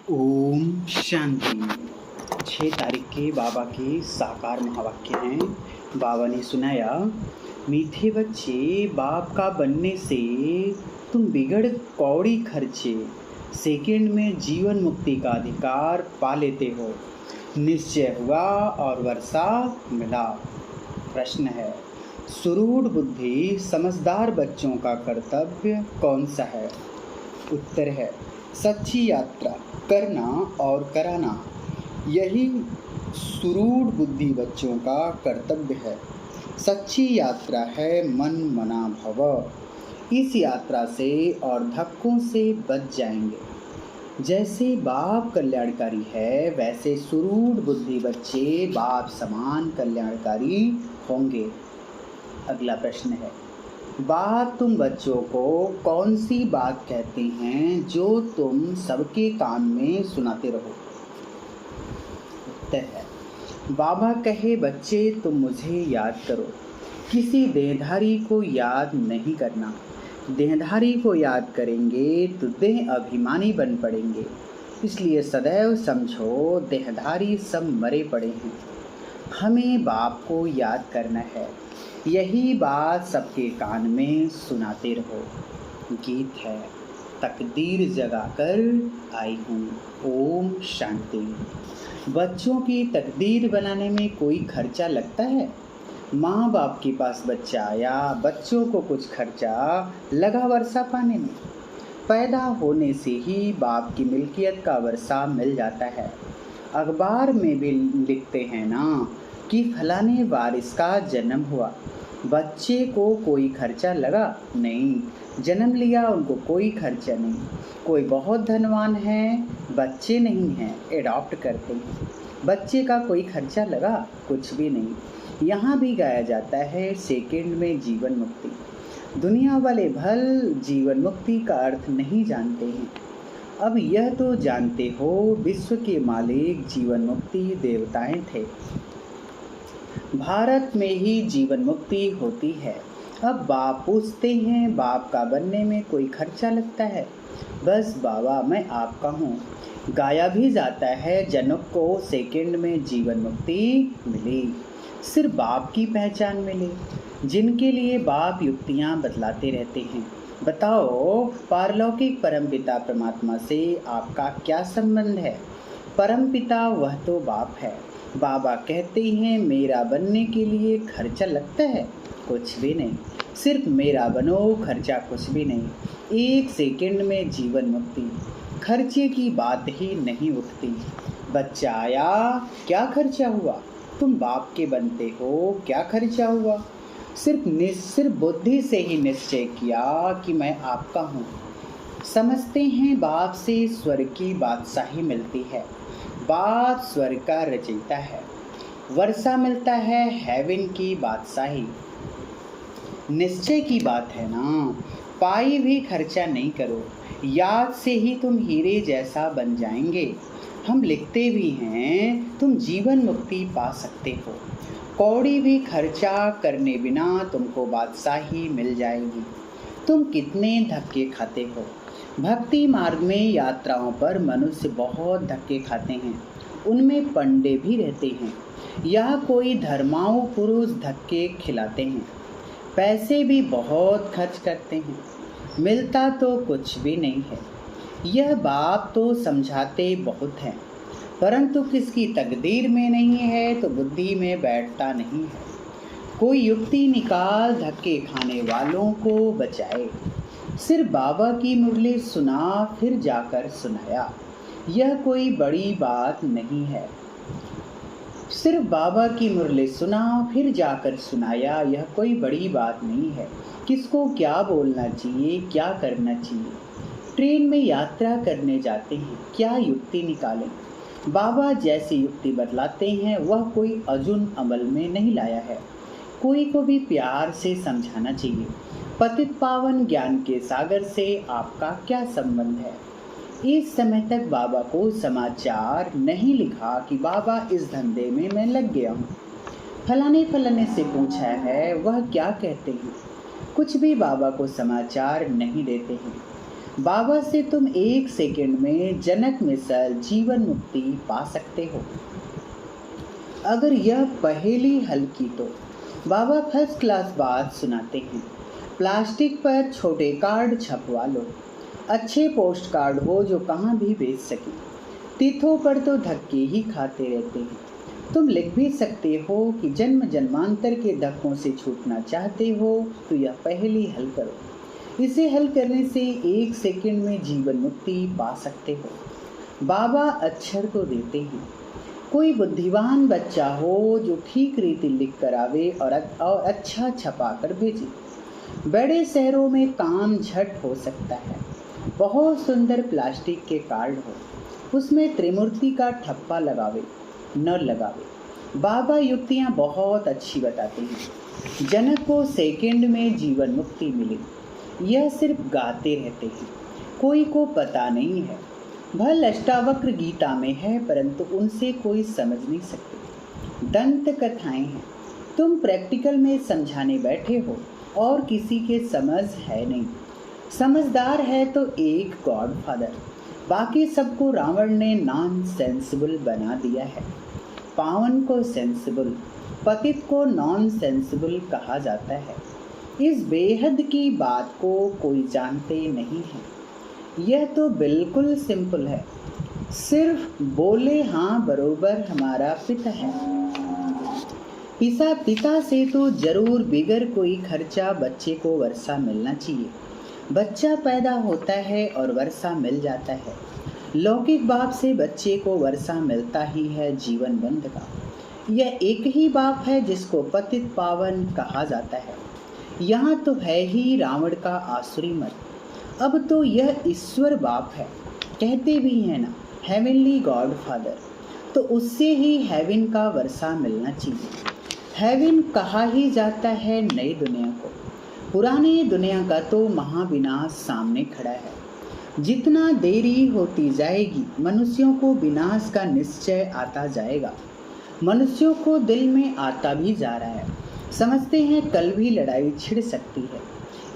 ओम शांति। 6 तारीख के बाबा के साकार महावाक्य हैं। बाबा ने सुनाया, मीठे बच्चे, बाप का बनने से तुम बिगड़ कौड़ी खर्चे सेकंड में जीवन मुक्ति का अधिकार पा लेते हो। निश्चय हुआ और वर्षा मिला। प्रश्न है, सुरूढ़ बुद्धि समझदार बच्चों का कर्तव्य कौन सा है? उत्तर है, सच्ची यात्रा करना और कराना। यही सुरूढ़ बुद्धि बच्चों का कर्तव्य है। सच्ची यात्रा है मन मना भव। इस यात्रा से और धक्कों से बच जाएंगे। जैसे बाप कल्याणकारी है, वैसे सुरूढ़ बुद्धि बच्चे बाप समान कल्याणकारी होंगे। अगला प्रश्न है, बाप तुम बच्चों को कौन सी बात कहते हैं जो तुम सबके कान में सुनाते रहो? उत्तर है, बाबा कहे, बच्चे तुम मुझे याद करो। किसी देहधारी को याद नहीं करना। देहधारी को याद करेंगे तो देह अभिमानी बन पड़ेंगे। इसलिए सदैव समझो, देहधारी सब मरे पड़े हैं। हमें बाप को याद करना है। यही बात सबके कान में सुनाते रहो। गीत है, तकदीर जगाकर आई हूँ। ओम शांति। बच्चों की तकदीर बनाने में कोई खर्चा लगता है? माँ बाप के पास बच्चा आया, बच्चों को कुछ खर्चा लगा वर्षा पाने में। पैदा होने से ही बाप की मिल्कियत का वर्षा मिल जाता है। अखबार में भी लिखते हैं ना कि फलाने वारिस का जन्म हुआ। बच्चे को कोई खर्चा लगा नहीं, जन्म लिया, उनको कोई खर्चा नहीं। कोई बहुत धनवान है, बच्चे नहीं हैं, एडॉप्ट करते हैं। बच्चे का कोई खर्चा लगा? कुछ भी नहीं। यहाँ भी गाया जाता है, सेकंड में जीवन मुक्ति। दुनिया वाले भल जीवन मुक्ति का अर्थ नहीं जानते हैं। अब यह तो जानते हो, विश्व के मालिक जीवन मुक्ति देवताएं थे। भारत में ही जीवन मुक्ति होती है। अब बाप पूछते हैं, बाप का बनने में कोई खर्चा लगता है? बस बाबा मैं आपका हूँ। गाया भी जाता है, जनक को सेकंड में जीवन मुक्ति मिली। सिर्फ बाप की पहचान मिली। जिनके लिए बाप युक्तियाँ बतलाते रहते हैं। बताओ, पारलौकिक परमपिता परमात्मा से आपका क्या संबंध है? परमपिता वह तो बाप है। बाबा कहते हैं, मेरा बनने के लिए खर्चा लगता है? कुछ भी नहीं। सिर्फ मेरा बनो, खर्चा कुछ भी नहीं। एक सेकंड में जीवन मुक्ति। खर्चे की बात ही नहीं उठती। बच्चा आया, क्या खर्चा हुआ? तुम बाप के बनते हो, क्या खर्चा हुआ? सिर्फ बुद्धि से ही निश्चय किया कि मैं आपका हूँ। समझते हैं बाप से स्वर्ग की बादशाही मिलती है। बाप स्वर्ग का रचयिता है। वर्षा मिलता है, हेवन की बादशाही। निश्चय की बात है ना। पाई भी खर्चा नहीं करो, याद से ही तुम हीरे जैसा बन जाएंगे। हम लिखते भी हैं, तुम जीवन मुक्ति पा सकते हो। कौड़ी भी खर्चा करने बिना तुमको बादशाही मिल जाएगी। तुम कितने धक्के खाते हो। भक्ति मार्ग में यात्राओं पर मनुष्य बहुत धक्के खाते हैं। उनमें पंडे भी रहते हैं। या कोई धर्माऊ पुरुष धक्के खिलाते हैं। पैसे भी बहुत खर्च करते हैं। मिलता तो कुछ भी नहीं है। यह बात तो समझाते बहुत हैं, परंतु किसकी तकदीर में नहीं है तो बुद्धि में बैठता नहीं है। कोई युक्ति निकाल धक्के खाने वालों को बचाए। सिर्फ बाबा की मुरली सुना, फिर जाकर सुनाया, यह कोई बड़ी बात नहीं है। सिर्फ बाबा की मुरली सुना, फिर जाकर सुनाया, यह कोई बड़ी बात नहीं है। किसको क्या बोलना चाहिए, क्या करना चाहिए। ट्रेन में यात्रा करने जाते हैं, क्या युक्ति निकालें? बाबा जैसी युक्ति बतलाते हैं, वह कोई अजुन अमल में नहीं लाया है। कोई को भी प्यार से समझाना चाहिए। पतित पावन ज्ञान के सागर से आपका क्या संबंध है? इस समय तक बाबा को समाचार नहीं लिखा कि बाबा इस धंधे में मैं लग गया हूँ। फलाने से पूछा है, वह क्या कहते हैं? कुछ भी बाबा को समाचार नहीं देते हैं। बाबा से तुम 1 सेकंड में जनक मिसल जीवन मुक्ति पा सकते हो। अगर यह पहेली हल की तो बाबा फर्स्ट क्लास बात सुनाते हैं। प्लास्टिक पर छोटे कार्ड छपवा लो, अच्छे पोस्ट कार्ड हो जो कहाँ भी भेज सके। तीर्थों पर तो धक्के ही खाते रहते हैं। तुम लिख भी सकते हो कि जन्म जन्मांतर के धक्कों से छूटना चाहते हो तो यह पहेली हल करो। इसे हल करने से 1 सेकंड में जीवन मुक्ति पा सकते हो। बाबा अक्षर तो देते हैं। कोई बुद्धिमान बच्चा हो जो ठीक रीति लिख कर आवे और अच्छा छपा कर भेजे। बड़े शहरों में काम झट हो सकता है। बहुत सुंदर प्लास्टिक के कार्ड हो, उसमें त्रिमूर्ति का ठप्पा लगावे न लगावे। बाबा युक्तियाँ बहुत अच्छी बताते हैं। जनक को सेकंड में जीवन मुक्ति मिली। यह सिर्फ गाते रहते हैं, कोई को पता नहीं है। भल अष्टावक्र गीता में है, परंतु उनसे कोई समझ नहीं सकते। दंत कथाएं हैं, तुम प्रैक्टिकल में समझाने बैठे हो और किसी के समझ है नहीं। समझदार है तो एक गॉडफादर, बाकी सबको रावण ने नॉन सेंसिबल बना दिया है। पावन को सेंसिबल, पतित को नॉन सेंसिबल कहा जाता है। इस बेहद की बात को कोई जानते नहीं है। यह तो बिल्कुल सिंपल है, सिर्फ बोले हाँ बरोबर हमारा पिता है। पिता से तो जरूर बिगर कोई खर्चा बच्चे को वर्षा मिलना चाहिए। बच्चा पैदा होता है और वर्षा मिल जाता है। लौकिक बाप से बच्चे को वर्षा मिलता ही है जीवन बंध का। यह एक ही बाप है जिसको पतित पावन कहा जाता है। यहाँ तो है ही रावण का आसुरी मत। अब तो यह ईश्वर बाप है, कहते भी हैं ना, हेवनली गॉड फादर, तो उससे ही हेवन का वर्षा मिलना चाहिए। हेवन कहा ही जाता है नई दुनिया को। पुरानी दुनिया का तो महाविनाश सामने खड़ा है। जितना देरी होती जाएगी मनुष्यों को विनाश का निश्चय आता जाएगा। मनुष्यों को दिल में आता भी जा रहा है। समझते हैं कल भी लड़ाई छिड़ सकती है,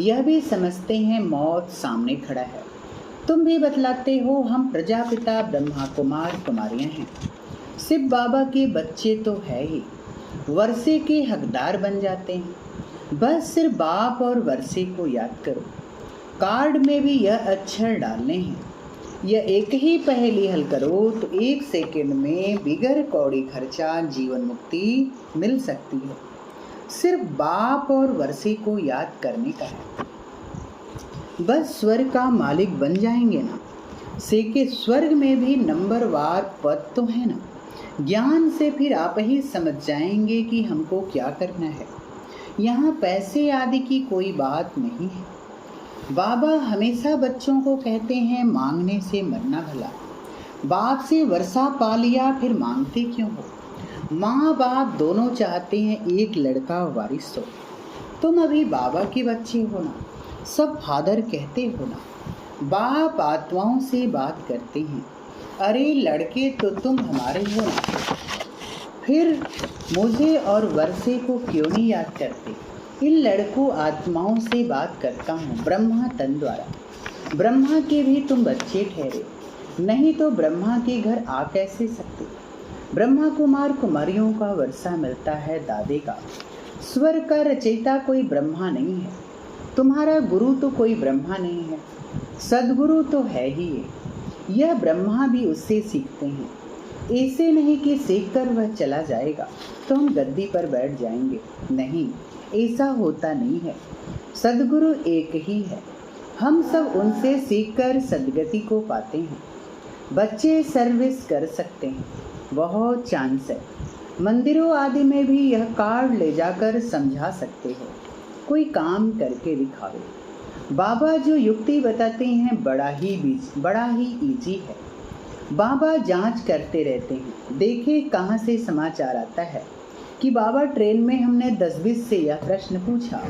यह भी समझते हैं मौत सामने खड़ा है। तुम भी बतलाते हो हम प्रजापिता ब्रह्मा कुमार कुमारियां हैं। शिव बाबा के बच्चे तो है ही, वर्षे के हकदार बन जाते हैं। बस सिर्फ बाप और वर्षे को याद करो। कार्ड में भी यह अक्षर डालने हैं। यह एक ही पहेली हल करो तो 1 सेकंड में बिगर कौड़ी खर्चा जीवन मुक्ति मिल सकती है। सिर्फ बाप और वर्षे को याद करने का है। बस स्वर्ग का मालिक बन जाएंगे ना। सेके स्वर्ग में भी नंबरवार पद तो है ना। ज्ञान से फिर आप ही समझ जाएंगे कि हमको क्या करना है। यहाँ पैसे आदि की कोई बात नहीं है। बाबा हमेशा बच्चों को कहते हैं मांगने से मरना भला। बाप से वर्षा पा लिया फिर मांगते क्यों हो। माँ बाप दोनों चाहते हैं एक लड़का वारिस हो। तुम अभी बाबा के बच्चे हो ना, सब फादर कहते हो ना। बाप आत्माओं से बात करते हैं, अरे लड़के तो तुम हमारे हो ना। फिर मुझे और वर्षे को क्यों नहीं याद करते। इन लड़कों आत्माओं से बात करता हूँ ब्रह्मा तन द्वारा। ब्रह्मा के भी तुम बच्चे ठहरे, नहीं तो ब्रह्मा के घर आ कैसे सकते। ब्रह्मा कुमार कुमारियों का वर्षा मिलता है दादे का। स्वर का रचयिता कोई ब्रह्मा नहीं है। तुम्हारा गुरु तो कोई ब्रह्मा नहीं है, सदगुरु तो है ही ये। यह ब्रह्मा भी उससे सीखते हैं। ऐसे नहीं कि सीखकर वह चला जाएगा तो हम गद्दी पर बैठ जाएंगे, नहीं, ऐसा होता नहीं है। सदगुरु एक ही है। हम सब उनसे सीखकर सदगति को पाते हैं। बच्चे सर्विस कर सकते हैं, बहुत चांस है। मंदिरों आदि में भी यह कार्ड ले जाकर समझा सकते हो, कोई काम करके दिखावे। बाबा जो युक्ति बताते हैं बड़ा ही इजी है। बाबा जांच करते रहते हैं, देखे कहाँ से समाचार आता है कि बाबा ट्रेन में हमने 10-20 से यह प्रश्न पूछा।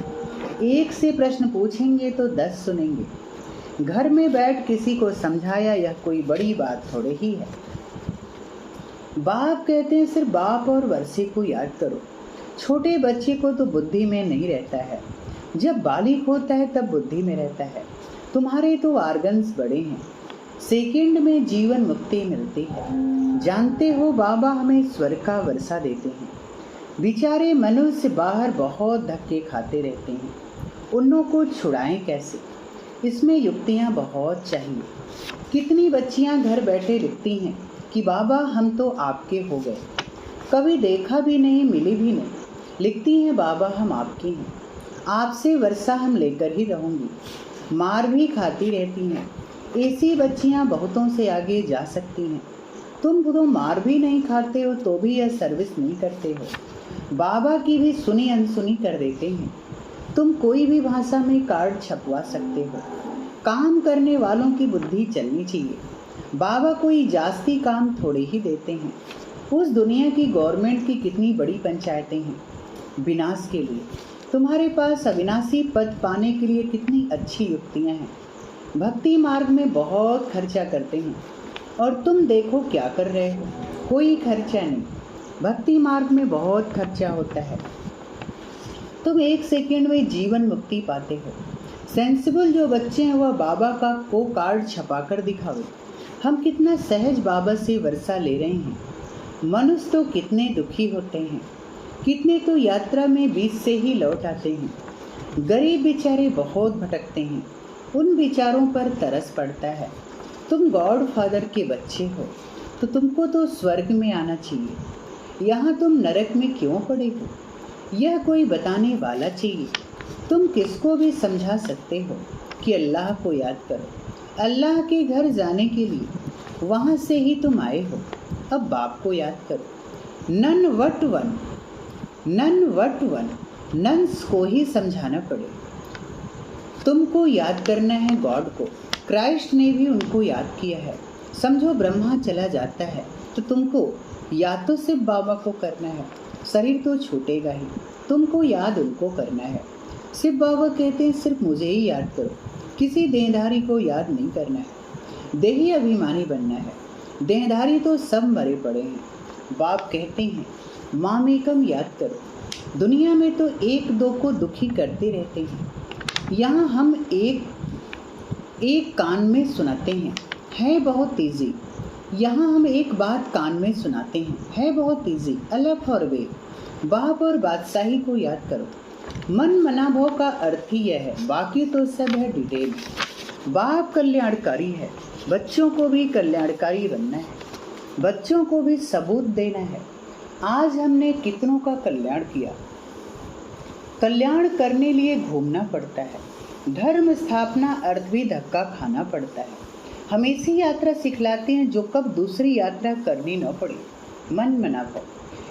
एक से प्रश्न पूछेंगे तो 10 सुनेंगे। घर में बैठ किसी को समझाया यह कोई बड़ी बात थोड़े ही है। बाप कहते हैं सिर्फ बाप और वर्षे को याद करो। छोटे बच्चे को तो बुद्धि में नहीं रहता है, जब बालिग होता है तब बुद्धि में रहता है। तुम्हारे तो आर्गन्स बड़े हैं, सेकंड में जीवन मुक्ति मिलती है। जानते हो बाबा हमें स्वर्ग का वर्षा देते हैं। बेचारे मनुष्य बाहर बहुत धक्के खाते रहते हैं, उन्हों को छुड़ाएं कैसे? इसमें युक्तियाँ बहुत चाहिए। कितनी बच्चियाँ घर बैठे लिखती हैं कि बाबा हम तो आपके हो गए, कभी देखा भी नहीं, मिली भी नहीं। लिखती हैं बाबा हम आपके हैं, आपसे वर्षा हम लेकर ही रहूँगी। मार भी खाती रहती हैं। ऐसी बच्चियाँ बहुतों से आगे जा सकती हैं। तुम तो मार भी नहीं खाते हो तो भी यह सर्विस नहीं करते हो। बाबा की भी सुनी अनसुनी कर देते हैं। तुम कोई भी भाषा में कार्ड छपवा सकते हो। काम करने वालों की बुद्धि चलनी चाहिए। बाबा कोई जास्ती काम थोड़े ही देते हैं। उस दुनिया की गवर्नमेंट की कितनी बड़ी पंचायतें हैं विनाश के लिए। तुम्हारे पास अविनाशी पद पाने के लिए कितनी अच्छी युक्तियाँ हैं। भक्ति मार्ग में बहुत खर्चा करते हैं और तुम देखो क्या कर रहे हो, कोई खर्चा नहीं। भक्ति मार्ग में बहुत खर्चा होता है। तुम 1 सेकंड में जीवन मुक्ति पाते हो। सेंसिबल जो बच्चे हैं वह बाबा का को कार्ड छपा कर दिखाओ। हम कितना सहज बाबा से वर्षा ले रहे हैं। मनुष्य तो कितने दुखी होते हैं, कितने तो यात्रा में बीच से ही लौट आते हैं। गरीब बेचारे बहुत भटकते हैं, उन बेचारों पर तरस पड़ता है। तुम गॉड फादर के बच्चे हो तो तुमको तो स्वर्ग में आना चाहिए। यहाँ तुम नरक में क्यों पड़े हो, यह कोई बताने वाला चाहिए। तुम किसको भी समझा सकते हो कि अल्लाह को याद करो। अल्लाह के घर जाने के लिए वहाँ से ही तुम आए हो। अब बाप को याद करो। नन वट वन, नन्स को ही समझाना पड़े। तुमको याद करना है गॉड को। क्राइस्ट ने भी उनको याद किया है। समझो ब्रह्मा चला जाता है तो तुमको याद तो सिर्फ बाबा को करना है, शरीर तो छूटेगा ही। तुमको याद उनको करना है। सिर्फ बाबा कहते हैं सिर्फ मुझे ही याद करो, किसी देहधारी को याद नहीं करना है। देही अभिमानी बनना है। देहधारी तो सब मरे पड़े हैं। बाप कहते हैं मामेकम याद करो। दुनिया में तो 1-2 को दुखी करते रहते हैं। यहाँ हम एक कान में सुनाते हैं, है बहुत ईजी। यहाँ हम एक बात कान में सुनाते हैं, है बहुत ईजी। अलफ और वे, बाप और बादशाही को याद करो। मन मनाभव का अर्थ ही यह है, बाकी तो सब है डिटेल। बाप कल्याणकारी है, बच्चों को भी कल्याणकारी बनना है, बच्चों को भी सबूत देना है। आज हमने कितनों का कल्याण किया। कल्याण करने लिए घूमना पड़ता है। धर्म स्थापना अर्थ भी धक्का खाना पड़ता है। हम ऐसी यात्रा सिखलाते हैं जो कब दूसरी यात्रा करनी न पड़े। मन मनाभव,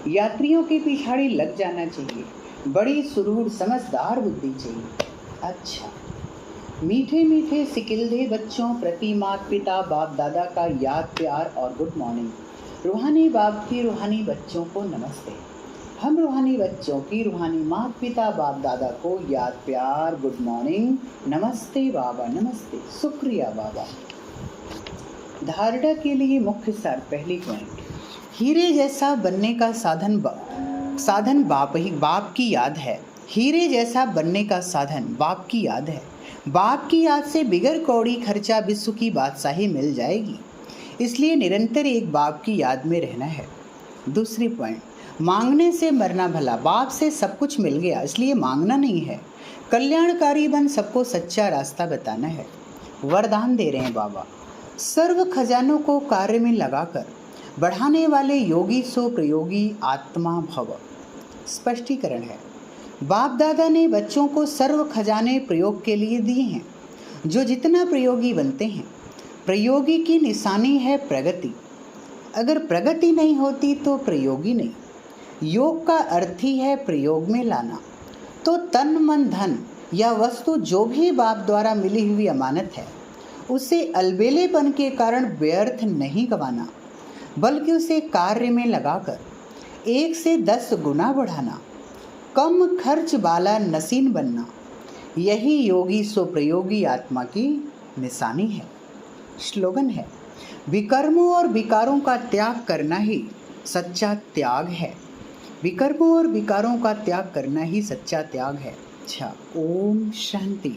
यात्रियों के पिछाड़ी लग जाना चाहिए। बड़ी सुरूर समझदार बुद्धि चाहिए। अच्छा, मीठे मीठे सिकिलदे बच्चों प्रति माता पिता बाप दादा का याद प्यार और गुड मॉर्निंग। रूहानी बाप की रूहानी बच्चों को नमस्ते। हम रूहानी बच्चों की रूहानी माता पिता बाप दादा को याद प्यार गुड मॉर्निंग, नमस्ते बाबा, नमस्ते, शुक्रिया बाबा। धारणा के लिए मुख्य सार, पहली पॉइंट, हीरे जैसा बनने का साधन बाप की याद है। हीरे जैसा बनने का साधन बाप की याद है। बाप की याद से बिगर कौड़ी खर्चा विश्व की बादशाही मिल जाएगी। इसलिए निरंतर एक बाप की याद में रहना है। दूसरी पॉइंट, मांगने से मरना भला। बाप से सब कुछ मिल गया इसलिए मांगना नहीं है। कल्याणकारी बन सबको सच्चा रास्ता बताना है। वरदान दे रहे हैं बाबा, सर्व खजानों को कार्य में लगाकर बढ़ाने वाले योगी सो प्रयोगी आत्मा भव। स्पष्टीकरण है, बाप दादा ने बच्चों को सर्व खजाने प्रयोग के लिए दिए हैं। जो जितना प्रयोगी बनते हैं, प्रयोगी की निशानी है प्रगति। अगर प्रगति नहीं होती तो प्रयोगी नहीं। योग का अर्थ ही है प्रयोग में लाना। तो तन मन धन या वस्तु जो भी बाप द्वारा मिली हुई अमानत है, उसे अलबेलेपन के कारण व्यर्थ नहीं गंवाना, बल्कि उसे कार्य में लगाकर 1 से 10 गुना बढ़ाना, कम खर्च वाला नसीन बनना। यही योगी सो प्रयोगी आत्मा की निशानी है। स्लोगन है, विकर्मों और विकारों का त्याग करना ही सच्चा त्याग है। विकर्मों और विकारों का त्याग करना ही सच्चा त्याग है। अच्छा, ओम शांति।